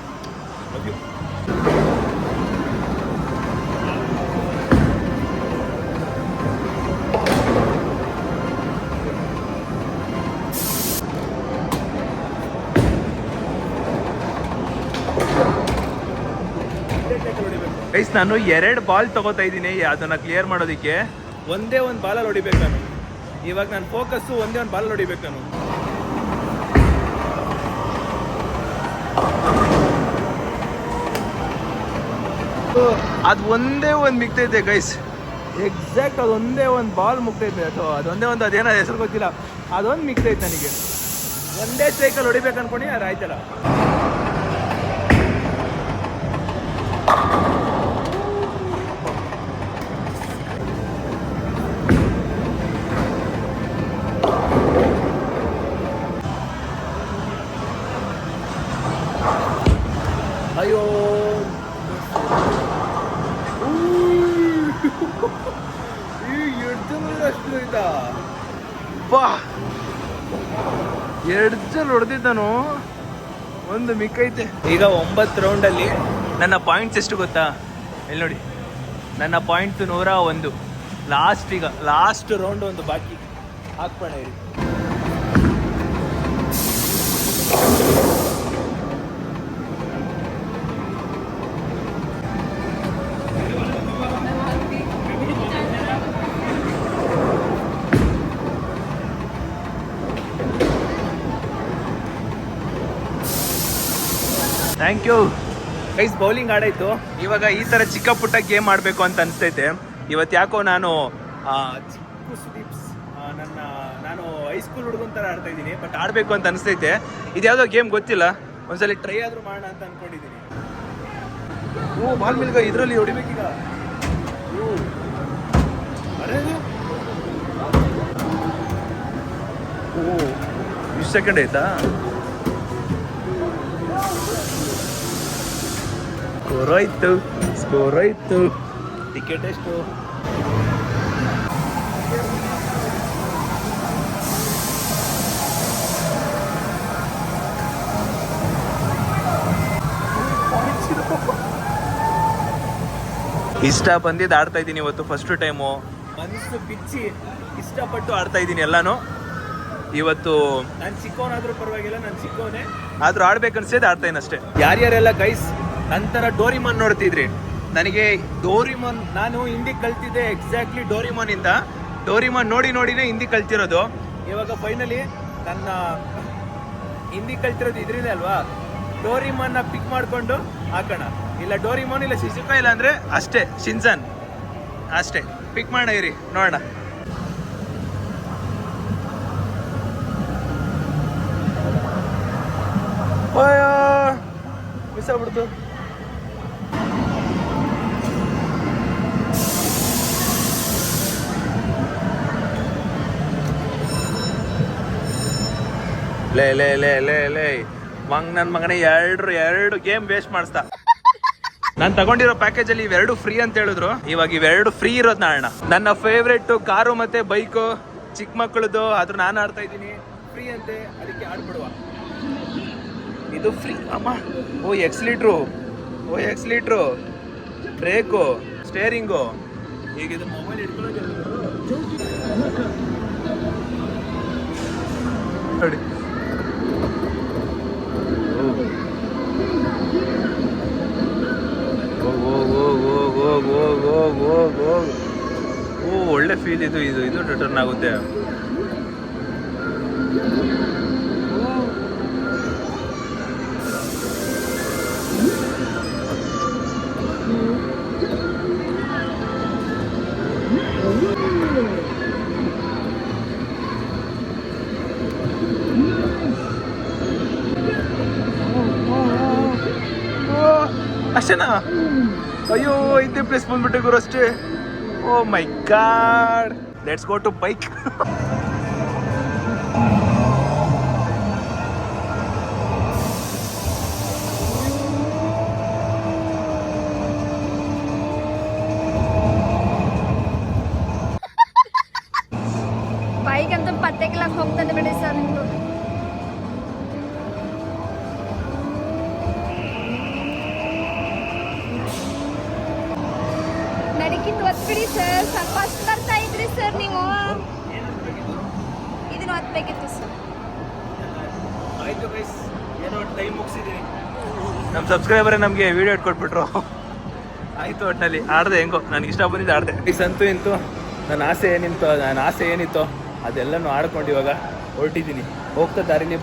ಗೈಸ್, ನಾನು 2 ಬಾಲ್ ತಗೋತಾ ಇದ್ದೀನಿ ಅದನ್ನ ಕ್ಲಿಯರ್ ಮಾಡೋದಕ್ಕೆ. ಒಂದೇ ಒಂದು ಬಾಲಲ್ಲಿ ಹೊಡಿಬೇಕು ನಾನು. ಇವಾಗ ನನ್ನ ಫೋಕಸ್ಸು ಒಂದೇ ಒಂದು ಬಾಲ್ ಹೊಡಿಬೇಕು ನಾನು. ಅದು ಒಂದೇ ಒಂದು ಮಿಕ್ತೈತೆ ಗೈಸ್. ಎಕ್ಸಾಕ್ಟ್ ಅದೊಂದೇ ಒಂದು ಬಾಲ್ ಮುಗ್ತೈತೆ. ಅಥವಾ ಅದೊಂದೇ ಒಂದು ಅದೇನೋ ಹೆಸರು ಗೊತ್ತಿಲ್ಲ, ಅದೊಂದು ಮಿಕ್ತೈತೆ ನನಗೆ. ಒಂದೇ ಸೈಕಲ್ ಹೊಡಿಬೇಕು ಅನ್ಕೊಂಡು ಅದು ಆಯ್ತಲ್ಲ. ಅಯ್ಯೋ, ಅಷ್ಟು ಆಯ್ತಾ? ಬಾ, 2 ಜಲ್ ಹೊಡೆದಿದ್ದಾನು, ಒಂದು ಮಿಕ್ಕೈತೆ. ಈಗ 9 ರೌಂಡಲ್ಲಿ ನನ್ನ ಪಾಯಿಂಟ್ಸ್ ಎಷ್ಟು ಗೊತ್ತಾ? ಇಲ್ಲಿ ನೋಡಿ, ನನ್ನ ಪಾಯಿಂಟ್ 101. ಲಾಸ್ಟ್ ರೌಂಡ್ ಒಂದು ಬಾಕಿ. ಹಾಕ್ಬೋಣ ಇರಿ. Thank you guys. ಬೌಲಿಂಗ್ ಆಡಾಯ್ತು. ಇವಾಗ ಈ ಥರ ಚಿಕ್ಕ ಪುಟ್ಟ ಗೇಮ್ ಆಡಬೇಕು ಅಂತ ಅನಿಸ್ತೈತೆ. ಇವತ್ತು ಯಾಕೋ ನಾನು ಚಿಕ್ಕ ಸುದೀಪ್ಸ್ ನಾನು ಹೈಸ್ಕೂಲ್ ಹುಡುಗನ ಥರ ಆಡ್ತಾ ಇದ್ದೀನಿ. ಬಟ್ ಆಡಬೇಕು ಅಂತ ಅನಿಸ್ತೈತೆ. ಇದ್ಯಾವುದೋ ಗೇಮ್ ಗೊತ್ತಿಲ್ಲ, ಒಂದ್ಸಲಿ ಟ್ರೈ ಆದರೂ ಮಾಡೋಣ ಅಂತ ಅಂದ್ಕೊಂಡಿದ್ದೀನಿ. ಬಾಲ್ ಮಿಲ್ಗ ಇದರಲ್ಲಿ ಹೊಡಿಬೇಕೀಗ. ಇಷ್ಟು ಸೆಕೆಂಡ್ ಆಯ್ತಾ? ಸ್ಕೋರ್ ಆಯ್ತು. ಟಿಕೆಟ್ ಎಷ್ಟು? ಇಷ್ಟ ಬಂದಿದ್ದು ಆಡ್ತಾ ಇದ್ದೀನಿ ಇವತ್ತು ಫಸ್ಟ್ ಟೈಮು. ಮನಸ್ಸು ಬಿಚ್ಚಿ ಇಷ್ಟಪಟ್ಟು ಆಡ್ತಾ ಇದ್ದೀನಿ ಎಲ್ಲಾನು. ಇವತ್ತು ನಾನು ಚಿಕ್ಕವನಾದ್ರೂ ಪರವಾಗಿಲ್ಲ, ನಾನು ಚಿಕ್ಕವನೇ ಆದ್ರೂ ಆಡ್ಬೇಕನ್ಸಿದ್ದು ಆಡ್ತಾ ಇದ್ದೀನಿ ಅಷ್ಟೇ. ಯಾರ್ಯಾರೆಲ್ಲ ಗೈಸ್ ನಂತರ ಡೋರಿಮಾನ್ ನೋಡ್ತಿದ್ರಿ, ನನಗೆ ಡೋರಿಮಾನ್ ನಾನು ಹಿಂದಿ ಕಲ್ತಿದ್ದೆ ಎಕ್ಸಾಕ್ಟ್ಲಿ ಡೋರಿಮಾನ್ ಇಂದ. ಡೋರಿಮಾನ್ ನೋಡಿನೇ ಹಿಂದಿ ಕಲ್ತಿರೋದು. ಇವಾಗ ಫೈನಲಿ ನನ್ನ ಹಿಂದಿ ಕಲ್ತಿರೋದು ಇದ್ರಿಂದ ಅಲ್ವಾ, ಡೋರಿಮಾನ್ನ ಪಿಕ್ ಮಾಡಿಕೊಂಡು ಹಾಕೋಣ. ಇಲ್ಲ ಡೋರಿಮಾನ್, ಇಲ್ಲ ಶಿಜುಕಾ, ಇಲ್ಲ ಅಂದರೆ ಅಷ್ಟೇ ಶಿನ್ಸನ್, ಅಷ್ಟೇ ಪಿಕ್ ಮಾಡೋಣ. ಇರಿ ನೋಡೋಣ. ಮಿಸ್ ಆಗ್ಬಿಡ್ತು. ಲೇ ಲೇ ಲೇ ಲೇ ಲೇ ನನ್ನ ಮಗನೇ ಎರಡು ಗೇಮ್ ವೇಸ್ಟ್ ಮಾಡಿಸ್ತಾ. ನಾನು ತಗೊಂಡಿರೋ ಪ್ಯಾಕೇಜ್ ಅಲ್ಲಿ ಇವೆರಡು ಫ್ರೀ ಅಂತ ಹೇಳಿದ್ರು. ಇವಾಗ ಇವೆರಡು ಫ್ರೀ ಇರೋದು ನಾಣ. ನನ್ನ ಫೇವ್ರೆಟ್ ಕಾರು ಮತ್ತೆ ಬೈಕು ಚಿಕ್ಕ ಮಕ್ಕಳದು, ಆದ್ರೂ ನಾನು ಆಡ್ತಾ ಇದ್ದೀನಿ. ಫ್ರೀ ಅಂತೆ, ಅದಕ್ಕೆ ಆಡ್ಬಿಡುವ. ಇದು ಫ್ರೀ ಅಮ್ಮ. ಓ ಎಕ್ಸ್ಲೀಟ್ರು, ಬ್ರೇಕು, ಸ್ಟೇರಿಂಗು. ಈಗ ಇದು ಮೊಬೈಲ್ ಇಟ್ಕೊಳ್ಳೋದು ನೋಡಿ. ಓ ಒಳ್ಳೆ ಫೀಲ್ ಇದು ರಿಟರ್ನ್ ಆಗುತ್ತೆ. ಅಷ್ಟೇನಾ? ಅಯ್ಯೋ ಇದೇ ಪ್ಲೇಸ್ ಬಂದ್ಬಿಟ್ಟೆ ಗುರು ಅಷ್ಟೇ. Oh my god, let's go to bike. Bike ಅಂತ ಪತ್ತೆ ಕ್ಲಾಕ್ ಹೋಗ್ತದೆ ಬಿಡಿ ಸರ್. ನಿಮ್ದು ನಡಕಿಂತ ಒತ್ಬಿಡಿ ಸರ್. ಸ್ವಲ್ಪ ಅಷ್ಟು ಬರ್ತಾ ಇದ್ರಿ ಸರ್ ನೀವು. ಇದನ್ನ ಒತ್ಬೇಕಿತ್ತು ಸರ್. ಆಯ್ತು ಗೈಸ್, ಏನೋ ಟೈಮ್ ಮುಗಿಸಿದ್ದೀನಿ. ನಮ್ಮ ಸಬ್ಸ್ಕ್ರೈಬರೇ ನಮಗೆ ವಿಡಿಯೋ ಇಟ್ಕೊಟ್ಬಿಟ್ರು. ಆಯಿತು, ಒಟ್ಟಿನಲ್ಲಿ ಆಡಿದೆ, ಹೆಂಗೋ ನನಗೆ ಇಷ್ಟ ಬಂದಿದ್ದು ಆಡಿದೆ. ಗೈಸ್ ಅಂತೂ ಇಂತು ನನ್ನ ಆಸೆ ಏನಿತ್ತು ಅದೆಲ್ಲನೂ ಆಡ್ಕೊಂಡು ಇವಾಗ ಹೊರಟಿದ್ದೀನಿ. ಹೋಗ್ತಾ ದಾರಿಲಿ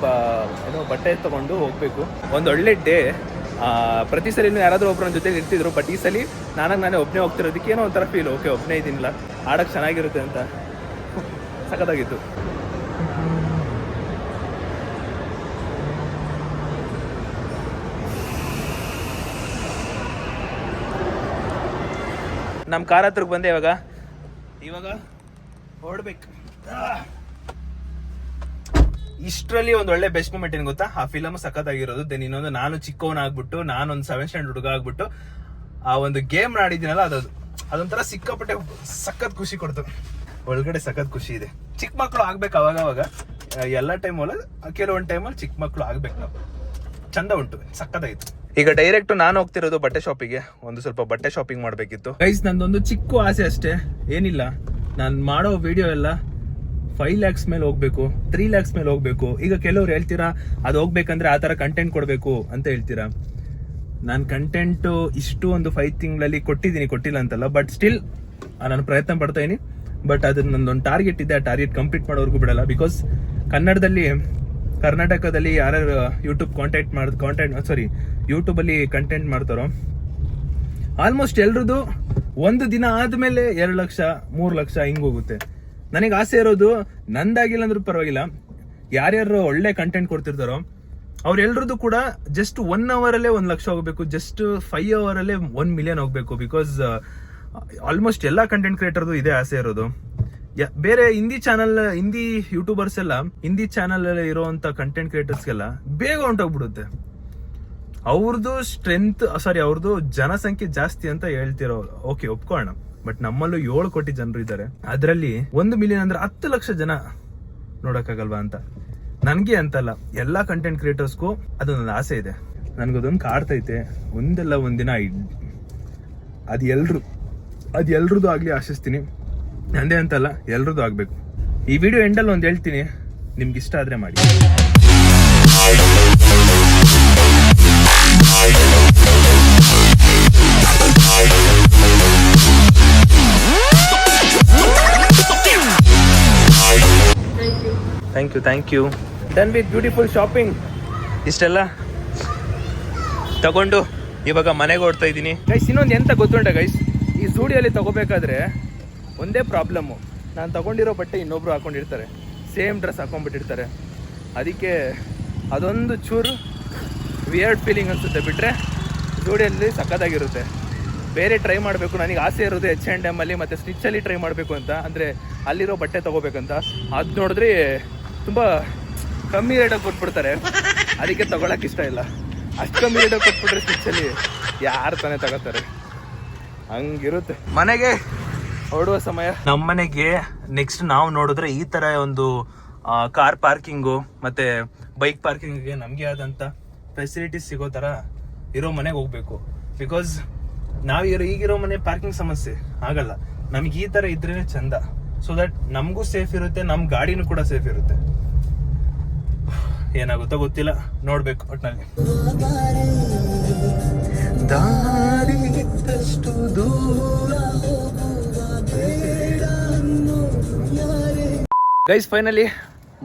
ಏನೋ ಬಟ್ಟೆ ತೊಗೊಂಡು ಹೋಗಬೇಕು. ಒಂದು ಒಳ್ಳೆ ಡೇ. ಪ್ರತಿ ಸಲ ಯಾರಾದರೂ ಒಬ್ಬರು ನನ್ನ ಜೊತೆ ಇರ್ತಿದ್ರು, ಬಟ್ ಈ ಸಲ ನಾನೇ ಒಬ್ಬನೇ ಹೋಗ್ತಿರೋದಕ್ಕೆ ಏನೋ ಒಂಥರ ಫೀಲ್. ಓಕೆ, ಒಬ್ಬನೇ ಇದ್ದೀನಿಲ್ಲ, ಆಡೋಕ್ಕೆ ಚೆನ್ನಾಗಿರುತ್ತೆ ಅಂತ ಸಖತ್ತಾಗಿತ್ತು. ನಮ್ಮ ಕಾರ್ ಹತ್ರಕ್ಕೆ ಬಂದೆ. ಇವಾಗ ಹೊರಡ್ಬೇಕು. ಇಷ್ಟರಲ್ಲಿ ಒಂದು ಒಳ್ಳೆ ಬೆಸ್ಟ್ ಮೂಮೆಂಟ್ ಏನು ಗೊತ್ತಾ? ಆ ಫಿಲಮ್ ಸಖತ್ತಾಗಿರೋದು. ದೆನ್ ಇನ್ನೊಂದು, ನಾನು ಚಿಕ್ಕವನಾಗ್ಬಿಟ್ಟು, ನಾನೊಂದು 7th ಸ್ಟ್ಯಾಂಡರ್ಡ್ ಹುಡುಗ ಆಗ್ಬಿಟ್ಟು ಆ ಒಂದು ಗೇಮ್ ಆಡಿದ್ದೀನಲ್ಲ, ಅದೊಂಥರ ಸಿಕ್ಕಾಪಟ್ಟೆ ಸಖತ್ ಖುಷಿ ಕೊಡ್ತು. ಒಳಗಡೆ ಸಖತ್ ಖುಷಿ ಇದೆ. ಚಿಕ್ಕ ಮಕ್ಕಳು ಆಗ್ಬೇಕು ಅವಾಗ. ಎಲ್ಲ ಟೈಮಲ್ಲ, ಕೆಲವೊಂದು ಟೈಮಲ್ಲಿ ಚಿಕ್ಕ ಮಕ್ಕಳು ಆಗ್ಬೇಕು ನಾವು. ಚಂದ ಉಂಟು, ಸಖತ್ತಾಗಿತ್ತು. ಈಗ ಡೈರೆಕ್ಟ್ ನಾನು ಹೋಗ್ತಿರೋದು ಬಟ್ಟೆ ಶಾಪಿಗೆ. ಒಂದು ಸ್ವಲ್ಪ ಬಟ್ಟೆ ಶಾಪಿಂಗ್ ಮಾಡಬೇಕಿತ್ತು ಗೈಸ್. ನಂದೊಂದು ಚಿಕ್ಕ ಆಸೆ ಅಷ್ಟೇ, ಏನಿಲ್ಲ. ನಾನು ಮಾಡೋ ವಿಡಿಯೋ ಎಲ್ಲ 5 lakhs ಮೇಲೆ ಹೋಗ್ಬೇಕು, 3 lakhs ಮೇಲೆ ಹೋಗ್ಬೇಕು. ಈಗ ಕೆಲವ್ರು ಹೇಳ್ತೀರಾ ಅದು ಹೋಗ್ಬೇಕಂದ್ರೆ ಆ ಥರ ಕಂಟೆಂಟ್ ಕೊಡಬೇಕು ಅಂತ ಹೇಳ್ತೀರಾ. ನಾನು ಕಂಟೆಂಟು ಇಷ್ಟು ಒಂದು 5 ತಿಂಗಳಲ್ಲಿ ಕೊಟ್ಟಿಲ್ಲ ಅಂತಲ್ಲ, ಬಟ್ ಸ್ಟಿಲ್ ನಾನು ಪ್ರಯತ್ನ ಪಡ್ತಾ ಇದೀನಿ. ಬಟ್ ಅದು ನಂದೊಂದು ಟಾರ್ಗೆಟ್ ಇದೆ. ಆ ಟಾರ್ಗೆಟ್ ಕಂಪ್ಲೀಟ್ ಮಾಡೋವರೆಗೂ ಬಿಡಲ್ಲ. ಬಿಕಾಸ್ ಕರ್ನಾಟಕದಲ್ಲಿ ಯಾರ್ಯಾರು ಯೂಟ್ಯೂಬಲ್ಲಿ ಕಂಟೆಂಟ್ ಮಾಡ್ತಾರೋ ಆಲ್ಮೋಸ್ಟ್ ಎಲ್ರದ್ದು ಒಂದು ದಿನ ಆದ್ಮೇಲೆ 2 ಲಕ್ಷ 3 ಲಕ್ಷ ಹಿಂಗ್ ಹೋಗುತ್ತೆ. ನನಗೆ ಆಸೆ ಇರೋದು, ನಂದಾಗಿಲ್ಲ ಅಂದ್ರೂ ಪರವಾಗಿಲ್ಲ, ಯಾರ್ಯಾರು ಒಳ್ಳೆ ಕಂಟೆಂಟ್ ಕೊಡ್ತಿರ್ತಾರೋ ಅವ್ರೆಲ್ರದ್ದು ಕೂಡ ಜಸ್ಟ್ 1 hour ಅಲ್ಲೇ 1 ಲಕ್ಷ ಹೋಗ್ಬೇಕು, ಜಸ್ಟ್ 5 hour ಅಲ್ಲೇ 1 million ಹೋಗ್ಬೇಕು. ಬಿಕಾಸ್ ಆಲ್ಮೋಸ್ಟ್ ಎಲ್ಲ ಕಂಟೆಂಟ್ ಕ್ರಿಯೇಟರ್ದು ಇದೇ ಆಸೆ ಇರೋದು. ಬೇರೆ ಹಿಂದಿ ಯೂಟ್ಯೂಬರ್ಸ್ ಎಲ್ಲ, ಹಿಂದಿ ಚಾನಲ್ ಇರುವಂತ ಕಂಟೆಂಟ್ ಕ್ರಿಯೇಟರ್ಸ್ಗೆಲ್ಲ ಬೇಗ ಹೊಂಟೋಗ್ಬಿಡುತ್ತೆ. ಅವ್ರದ್ದು ಜನಸಂಖ್ಯೆ ಜಾಸ್ತಿ ಅಂತ ಹೇಳ್ತಿರೋ, ಓಕೆ ಒಪ್ಕೊಳ್ಳೋಣ. ಬಟ್ ನಮ್ಮಲ್ಲೂ 7 ಕೋಟಿ ಜನರು ಇದ್ದಾರೆ. ಅದರಲ್ಲಿ 1 million ಅಂದ್ರೆ 10 ಲಕ್ಷ ಜನ ನೋಡಕ್ಕಾಗಲ್ವಾ ಅಂತ. ನನ್ಗೆ ಅಂತಲ್ಲ, ಎಲ್ಲಾ ಕಂಟೆಂಟ್ ಕ್ರಿಯೇಟರ್ಸ್ಗೂ ಅದೊಂದು ಆಸೆ ಇದೆ. ನನ್ಗದೊಂದು ಕಾಡ್ತೈತೆ, ಒಂದಲ್ಲ ಒಂದಿನ ಅದು ಎಲ್ರದ್ದು ಆಗ್ಲಿ ಆಶಿಸ್ತೀನಿ. ನಂದೇ ಅಂತಲ್ಲ, ಎಲ್ರದ್ದು ಆಗ್ಬೇಕು. ಈ ವಿಡಿಯೋ ಎಂಡಲ್ಲಿ ಒಂದು ಹೇಳ್ತೀನಿ, ನಿಮ್ಗೆ ಇಷ್ಟ ಆದ್ರೆ ಮಾಡಿ. Thank you. Done with beautiful shopping. ಇಷ್ಟೆಲ್ಲ ತಗೊಂಡು ಇವಾಗ ಮನೆಗೆ ಹೊರಡ್ತಾ ಇದ್ದೀನಿ ಗೈಸ್. ಇನ್ನೊಂದು ಎಂತ ಗೊತ್ತುಂಟ ಗೈಸ್, ಈ ಸ್ಟುಡಿಯೋಲಿ ತಗೋಬೇಕಾದ್ರೆ ಒಂದೇ ಪ್ರಾಬ್ಲಮ್ಮು, ನಾನು ತಗೊಂಡಿರೋ ಬಟ್ಟೆ ಇನ್ನೊಬ್ರು ಹಾಕೊಂಡಿರ್ತಾರೆ, ಸೇಮ್ ಡ್ರೆಸ್ ಹಾಕೊಂಡ್ಬಿಟ್ಟಿರ್ತಾರೆ. ಅದಕ್ಕೆ ಅದೊಂದು ಚೂರು ವಿಯರ್ಡ್ ಫೀಲಿಂಗ್ ಅನಿಸುತ್ತೆ. ಬಿಟ್ಟರೆ ಸ್ಟುಡಿಯೋಲಿ ಸಖತ್ತಾಗಿರುತ್ತೆ. ಬೇರೆ ಟ್ರೈ ಮಾಡಬೇಕು, ನನಗೆ ಆಸೆ ಇರೋದು H&M ಅಲ್ಲಿ ಮತ್ತು ಸ್ಟಿಚ್ಚಲ್ಲಿ ಟ್ರೈ ಮಾಡಬೇಕು ಅಂತ, ಅಂದರೆ ಅಲ್ಲಿರೋ ಬಟ್ಟೆ ತೊಗೋಬೇಕಂತ. ಅದು ನೋಡಿದ್ರೆ ತುಂಬ ಕಮ್ಮಿ ರೇಟಾಗಿ ಕೊಟ್ಬಿಡ್ತಾರೆ, ಅದಕ್ಕೆ ತಗೊಳಕ್ ಇಷ್ಟ ಇಲ್ಲ. ಅಷ್ಟು ಕಮ್ಮಿ ರೇಟಾಗಿ ಕೊಟ್ಬಿಟ್ರೆ ಸ್ವಿಚ್ಚಲ್ಲಿ ಯಾರು ತಾನೇ ತಗೋತಾರೆ, ಹಂಗಿರುತ್ತೆ. ಮನೆಗೆ ಹೊರಡುವ ಸಮಯ. ನಮ್ಮ ಮನೆಗೆ ನೆಕ್ಸ್ಟ್ ನಾವು ನೋಡಿದ್ರೆ ಈ ತರ ಒಂದು ಕಾರ್ ಪಾರ್ಕಿಂಗು ಮತ್ತೆ ಬೈಕ್ ಪಾರ್ಕಿಂಗ್ಗೆ ನಮಗೆ ಆದಂತ ಫೆಸಿಲಿಟೀಸ್ ಸಿಗೋ ತರ ಇರೋ ಮನೆಗೆ ಹೋಗ್ಬೇಕು. ಬಿಕಾಸ್ ಈಗಿರೋ ಮನೆ ಪಾರ್ಕಿಂಗ್ ಸಮಸ್ಯೆ ಆಗಲ್ಲ, ನಮ್ಗೆ ಈ ತರ ಇದ್ರೇನೆ ಚಂದ. ಸೊ ದಟ್ ನಮಗೂ ಸೇಫ್ ಇರುತ್ತೆ, ನಮ್ಮ ಗಾಡಿನೂ ಕೂಡ ಸೇಫ್ ಇರುತ್ತೆ. ಏನಾಗುತ್ತೋ ಗೊತ್ತಿಲ್ಲ, ನೋಡ್ಬೇಕು ಒಟ್ನಲ್ಲಿ. ಗೈಸ್ ಫೈನಲಿ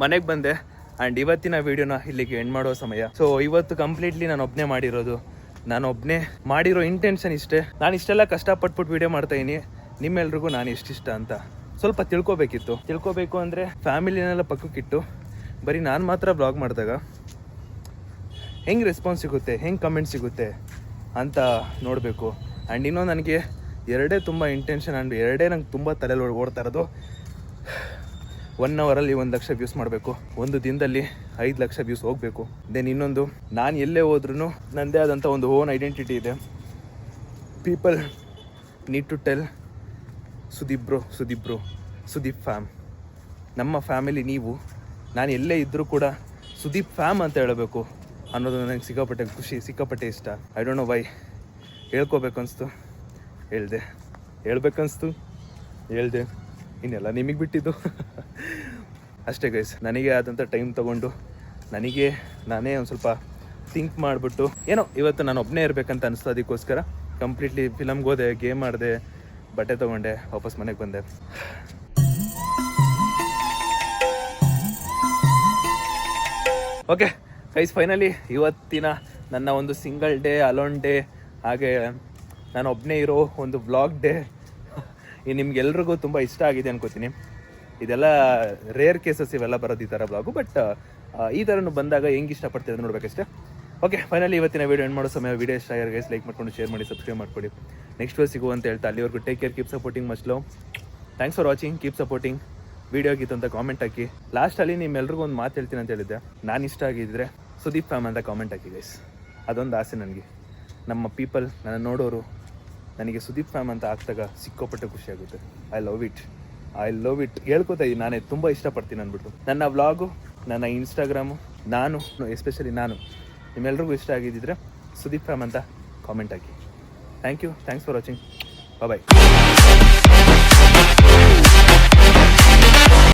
ಮನೆಗೆ ಬಂದೆ ಆ್ಯಂಡ್ ಇವತ್ತಿನ ವಿಡಿಯೋನ ಇಲ್ಲಿಗೆ ಎಂಡ್ ಮಾಡೋ ಸಮಯ. ಸೊ ಇವತ್ತು ಕಂಪ್ಲೀಟ್ಲಿ ನಾನು ಒಬ್ಬನೇ ಮಾಡಿರೋದು. ನಾನು ಒಬ್ಬನೇ ಮಾಡಿರೋ ಇಂಟೆನ್ಷನ್ ಇಷ್ಟೇ. ನಾನು ಇಷ್ಟೆಲ್ಲ ಕಷ್ಟಪಟ್ಬಿಟ್ಟು ವಿಡಿಯೋ ಮಾಡ್ತಾಯಿದ್ದೀನಿ, ನಿಮ್ಮೆಲ್ರಿಗೂ ನಾನು ಎಷ್ಟಿಷ್ಟ ಅಂತ ಸ್ವಲ್ಪ ತಿಳ್ಕೊಬೇಕು ಅಂದರೆ ಫ್ಯಾಮಿಲಿನೆಲ್ಲ ಪಕ್ಕಕ್ಕಿಟ್ಟು ಬರೀ ನಾನು ಮಾತ್ರ ಬ್ಲಾಗ್ ಮಾಡಿದಾಗ ಹೆಂಗೆ ರೆಸ್ಪಾನ್ಸ್ ಸಿಗುತ್ತೆ, ಹೆಂಗೆ ಕಮೆಂಟ್ ಸಿಗುತ್ತೆ ಅಂತ ನೋಡಬೇಕು. ಆ್ಯಂಡ್ ಇನ್ನೊಂದು ನನಗೆ ಎರಡೇ ತುಂಬ ಇಂಟೆನ್ಷನ್ ಆ್ಯಂಡ್ ಎರಡೇ ನಂಗೆ ತುಂಬ ತಲೆಯಲ್ಲಿ ಓಡ್ತಾ ಇರೋದು. 1 ಅವರಲ್ಲಿ 1 ಲಕ್ಷ ವ್ಯೂಸ್ ಮಾಡಬೇಕು, ಒಂದು ದಿನದಲ್ಲಿ 5 ಲಕ್ಷ ವ್ಯೂಸ್ ಹೋಗಬೇಕು. ದೆನ್ ಇನ್ನೊಂದು, ನಾನು ಎಲ್ಲೇ ಹೋದ್ರೂ ನನ್ನದೇ ಆದಂಥ ಒಂದು ಓನ್ ಐಡೆಂಟಿಟಿ ಇದೆ. People need to tell Sudeep fam, ನಮ್ಮ ಫ್ಯಾಮಿಲಿ ನೀವು. ನಾನು ಎಲ್ಲೇ ಇದ್ದರೂ ಕೂಡ ಸುದೀಪ್ ಫ್ಯಾಮ್ ಅಂತ ಹೇಳಬೇಕು ಅನ್ನೋದು ನನಗೆ ಸಿಕ್ಕಾಪಟ್ಟೆ ಖುಷಿ, ಸಿಕ್ಕಾಪಟ್ಟೆ ಇಷ್ಟ. ಐ ಡೋಂಟ್ ನೋ ವೈ, ಹೇಳ್ಬೇಕನ್ನಿಸ್ತು ಹೇಳ್ದೆ, ಇನ್ನೆಲ್ಲ ನಿಮಗೆ ಬಿಟ್ಟಿದ್ದು ಅಷ್ಟೇ ಗೈಸ್. ನನಗೆ ಆದಂಥ ಟೈಮ್ ತೊಗೊಂಡು ನಾನೇ ಒಂದು ಸ್ವಲ್ಪ ಥಿಂಕ್ ಮಾಡಿಬಿಟ್ಟು ಏನೋ ಇವತ್ತು ನಾನು ಒಬ್ಬನೇ ಇರಬೇಕಂತ ಅನಿಸ್ತು. ಅದಕ್ಕೋಸ್ಕರ ಕಂಪ್ಲೀಟ್ಲಿ ಫಿಲಮ್ಗೆ ಹೋದೆ, ಗೇಮ್ ಮಾಡಿದೆ, ಬಟ್ಟೆ ತೊಗೊಂಡೆ, ವಾಪಸ್ ಮನೆಗೆ ಬಂದೆ. ಓಕೆ ಗೈಸ್, ಫೈನಲಿ ಇವತ್ತಿನ ನನ್ನ ಒಂದು ಸಿಂಗಲ್ ಡೇ, ಅಲೋನ್ ಡೇ, ಹಾಗೆ ನಾನು ಒಬ್ಬನೇ ಇರೋ ಒಂದು ವ್ಲಾಗ್ ಡೇ ನಿಮ್ಗೆಲ್ರಿಗೂ ತುಂಬ ಇಷ್ಟ ಆಗಿದೆ ಅನ್ಕೋತೀನಿ. ಇದೆಲ್ಲ ರೇರ್ ಕೇಸಸ್ ಇವೆಲ್ಲ ಬರೋದು ಈ ಥರ ಬ್ಲಾಗು, ಬಟ್ ಈ ಥರನೂ ಬಂದಾಗ ಹೆಂಗೆ ಇಷ್ಟಪಡ್ತಿದ್ರೆ ನೋಡ್ಬೇಕಷ್ಟೇ. ಓಕೆ ಫೈನಲಿ ಇವತ್ತಿನ ವೀಡಿಯೋ ಎಂಡ್ ಮಾಡೋ ಸಮಯ. ವೀಡಿಯೋ ಇಷ್ಟ ಆಗಿರೋ ಗೈಸ್ ಲೈಕ್ ಮಾಡ್ಕೊಂಡು ಶೇರ್ ಮಾಡಿ, ಸಬ್ಸ್ಕ್ರೈಬ್ ಮಾಡ್ಕೊಳ್ಳಿ. ನೆಕ್ಸ್ಟ್ ವೀಡಿಯೋ ಸಿಗುವ ಅಂತ ಹೇಳ್ತಾ ಅಲ್ಲಿವರೆಗೂ take care, keep supporting much love. Thanks for watching, keep supporting. Video ಆಗಿತ್ತು ಅಂತ ಕಾಮೆಂಟ್ ಹಾಕಿ. ಲಾಸ್ಟಲ್ಲಿ ನಿಮ್ಮೆಲ್ರಿಗೂ ಒಂದು ಮಾತು ಹೇಳ್ತೀನಿ ಅಂತ ಹೇಳಿದ್ದೆ. ನಾನು ಇಷ್ಟ ಆಗಿದ್ದರೆ ಸುದೀಪ್ ಫ್ಯಾಮ್ ಅಂತ ಕಾಮೆಂಟ್ ಹಾಕಿ ಗೈಸ್. ಅದೊಂದು ಆಸೆ ನನಗೆ. ನಮ್ಮ ಪೀಪಲ್, ನನ್ನ ನೋಡೋರು ನನಗೆ ಸುದೀಪ್ ಫ್ಯಾಮ್ ಅಂತ ಹಾಕ್ದಾಗ ಸಿಕ್ಕೋಪಟ್ಟೆ ಖುಷಿಯಾಗುತ್ತೆ. ಐ ಲವ್ ಇಟ್ ಹೇಳ್ಕೊತಾ ಇದ್ದೀನಿ. ನಾನೇ ತುಂಬ ಇಷ್ಟಪಡ್ತೀನಿ ಅಂದ್ಬಿಟ್ಟು. ನನ್ನ ವ್ಲಾಗು, ನನ್ನ ಇನ್ಸ್ಟಾಗ್ರಾಮು, ಎಸ್ಪೆಷಲಿ ನಾನು ನಿಮ್ಮೆಲ್ರಿಗೂ ಇಷ್ಟ ಆಗಿದ್ದಿದ್ರೆ ಸುದೀಪ್ ಫ್ಯಾಮ್ ಅಂತ ಕಾಮೆಂಟ್ ಹಾಕಿ. Thanks for watching. ಬಾಯ್.